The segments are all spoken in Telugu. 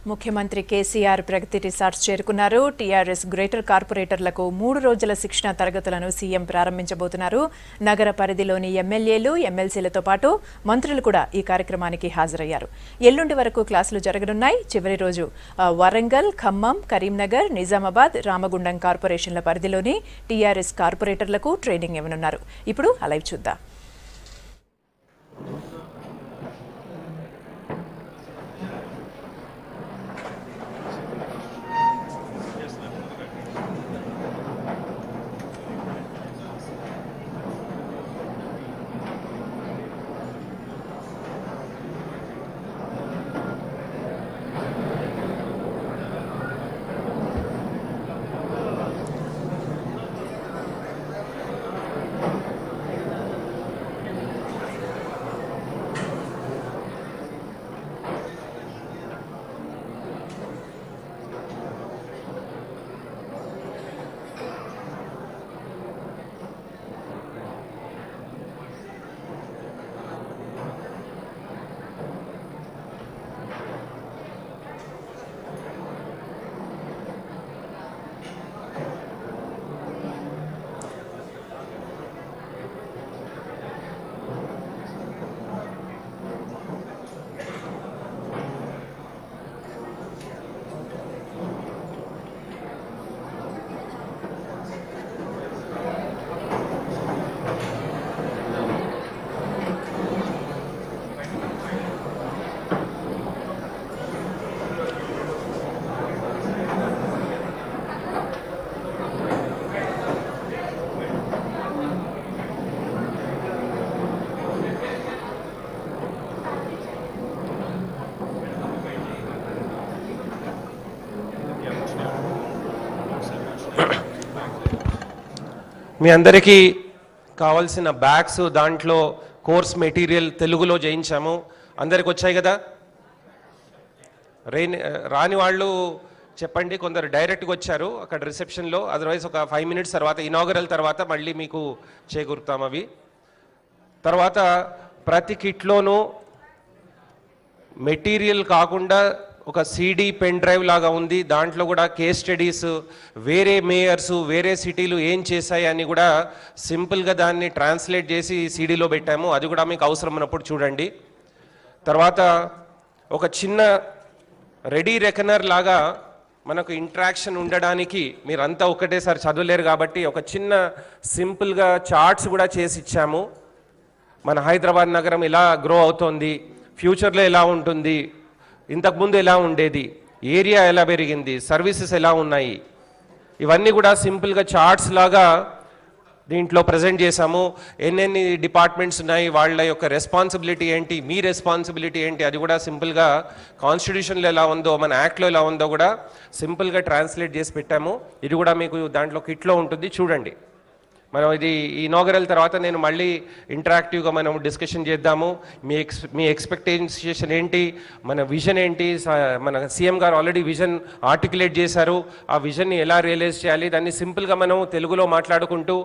ముఖ్యమంత్రి కేసీఆర్ ప్రగతి రిసార్ట్స్ చేరుకున్నారు. టీఆర్ఎస్ గ్రేటర్ కార్పొరేటర్లకు 3 రోజుల శిక్షణ తరగతులను సీఎం ప్రారంభించబోతున్నారు. నగర పరిధిలోని ఎమ్మెల్యేలు, ఎమ్మెల్సీలతో పాటు మంత్రులు కూడా ఈ కార్యక్రమానికి హాజరయ్యారు. ఎల్లుండి వరకు క్లాసులు జరగనున్నాయి. చివరి రోజు వరంగల్, ఖమ్మం, కరీంనగర్, నిజామాబాద్, రామగుండం కార్పొరేషన్ల పరిధిలోని టీఆర్ఎస్ కార్పొరేటర్లకు ట్రైనింగ్ ఇవ్వనున్నారు. ఇప్పుడు లైవ్ చూద్దాం. మీ అందరికీ కావాల్సిన బ్యాగ్స్ దాంట్లో కోర్స్ మెటీరియల్ తెలుగులో చేయించాము. అందరికి వచ్చాయి కదా? రాని వాళ్ళు చెప్పండి. కొందరు డైరెక్ట్గా వచ్చారు అక్కడ రిసెప్షన్లో. అదర్వైజ్ ఒక 5 minutes తర్వాత ఇనాగరల్ తర్వాత మళ్ళీ మీకు చేకూరుతాం అవి. తర్వాత ప్రతి కిట్లోనూ మెటీరియల్ కాకుండా ఒక CD పెన్ డ్రైవ్ లాగా ఉంది. దాంట్లో కూడా కేస్ స్టడీస్, వేరే మేయర్స్, వేరే సిటీలు ఏం చేశాయి అని కూడా సింపుల్గా దాన్ని ట్రాన్స్లేట్ చేసి CDలో పెట్టాము. అది కూడా మీకు అవసరం ఉన్నప్పుడు చూడండి. తర్వాత ఒక చిన్న రెడీ రెకనర్ లాగా మనకు ఇంట్రాక్షన్ ఉండడానికి, మీరంతా ఒకటేసారి చదవలేరు కాబట్టి ఒక చిన్న సింపుల్గా చార్ట్స్ కూడా చేసి ఇచ్చాము. మన హైదరాబాద్ నగరం ఎలా గ్రో అవుతోంది, ఫ్యూచర్లో ఎలా ఉంటుంది, ఇంతకుముందు ఎలా ఉండేది, ఏరియా ఎలా పెరిగింది, సర్వీసెస్ ఎలా ఉన్నాయి, ఇవన్నీ కూడా సింపుల్గా చార్ట్స్ లాగా దీంట్లో ప్రజెంట్ చేశాము. ఎన్నెన్ని డిపార్ట్మెంట్స్ ఉన్నాయి, వాళ్ళ యొక్క రెస్పాన్సిబిలిటీ ఏంటి, మీ రెస్పాన్సిబిలిటీ ఏంటి, అది కూడా సింపుల్గా కాన్స్టిట్యూషన్లో ఎలా ఉందో, మన యాక్ట్లో ఎలా ఉందో కూడా సింపుల్గా ట్రాన్స్లేట్ చేసి పెట్టాము. ఇది కూడా మీకు దాంట్లో కిట్లో ఉంటుంది, చూడండి. మనం ఇది ఇనాగరల్ తర్వాత నేను మళ్ళీ ఇంటరాక్టివ్గా మనం డిస్కషన్ చేద్దాము. మీ ఎక్స్పెక్టేషన్ ఏంటి, మన విజన్ ఏంటి. మన సీఎం గారు ఆల్రెడీ విజన్ ఆర్టికులేట్ చేశారు. ఆ విజన్ని ఎలా రియలైజ్ చేయాలి, దాన్ని సింపుల్గా మనం తెలుగులో మాట్లాడుకుంటూ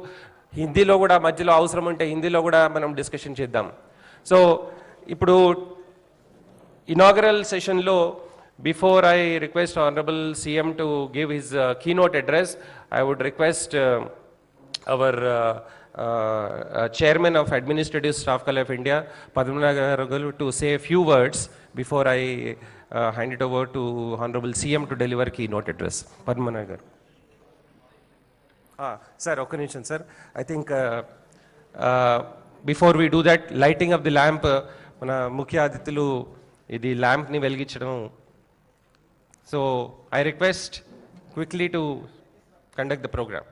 హిందీలో కూడా మధ్యలో అవసరం ఉంటే హిందీలో కూడా మనం డిస్కషన్ చేద్దాం. సో ఇప్పుడు ఇనాగరల్ సెషన్లో before I request honourable CM to give his keynote address, I would request our chairman of Administrative Staff College of India, Padmanabh Garu, to say a few words before I hand it over to Honorable CM to deliver keynote address. Padmanabh Garu. Sir, okay, nation, sir. I think before we do that, lighting of the lamp, mana mukhya atithulu idi lamp ni veliginchadam. So I request quickly to conduct the program.